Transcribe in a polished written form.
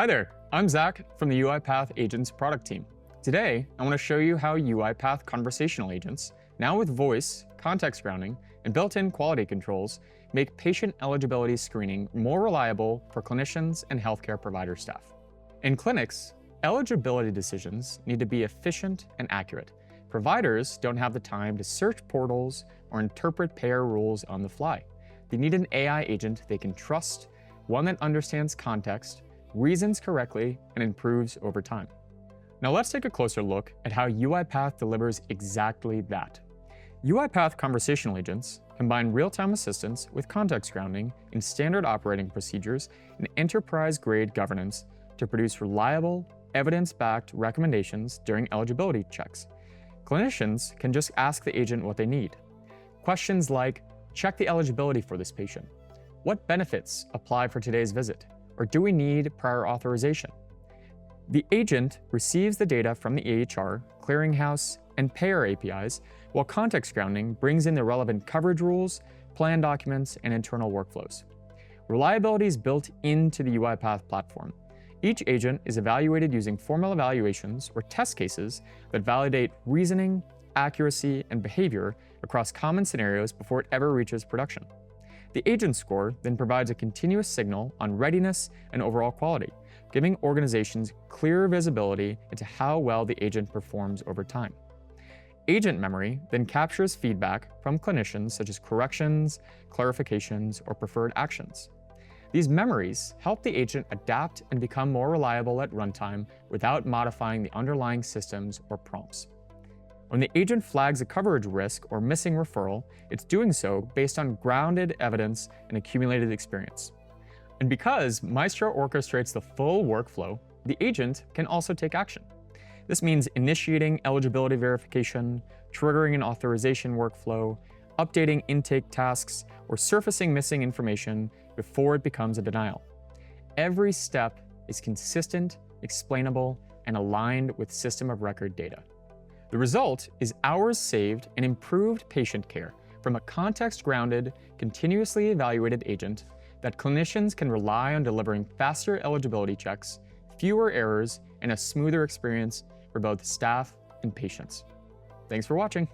Hi there, I'm Zach from the UiPath Agents product team. Today, I want to show you how UiPath conversational agents, now with voice, context grounding, and built-in quality controls, make patient eligibility screening more reliable for clinicians and healthcare provider staff. In clinics, eligibility decisions need to be efficient and accurate. Providers don't have the time to search portals or interpret payer rules on the fly. They need an AI agent they can trust, one that understands context, reasons correctly, and improves over time. Now let's take a closer look at how UiPath delivers exactly that. UiPath conversational agents combine real-time assistance with context grounding in standard operating procedures and enterprise-grade governance to produce reliable, evidence-backed recommendations during eligibility checks. Clinicians can just ask the agent what they need. Questions like, check the eligibility for this patient. What benefits apply for today's visit? Or do we need prior authorization? The agent receives the data from the EHR, clearinghouse, and payer APIs, while context grounding brings in the relevant coverage rules, plan documents, and internal workflows. Reliability is built into the UiPath platform. Each agent is evaluated using formal evaluations or test cases that validate reasoning, accuracy, and behavior across common scenarios before it ever reaches production. The agent score then provides a continuous signal on readiness and overall quality, giving organizations clear visibility into how well the agent performs over time. Agent memory then captures feedback from clinicians such as corrections, clarifications, or preferred actions. These memories help the agent adapt and become more reliable at runtime without modifying the underlying systems or prompts. When the agent flags a coverage risk or missing referral, it's doing so based on grounded evidence and accumulated experience. And because Maestro orchestrates the full workflow, the agent can also take action. This means initiating eligibility verification, triggering an authorization workflow, updating intake tasks, or surfacing missing information before it becomes a denial. Every step is consistent, explainable, and aligned with system of record data. The result is hours saved and improved patient care from a context-grounded, continuously evaluated agent that clinicians can rely on delivering faster eligibility checks, fewer errors, and a smoother experience for both staff and patients. Thanks for watching.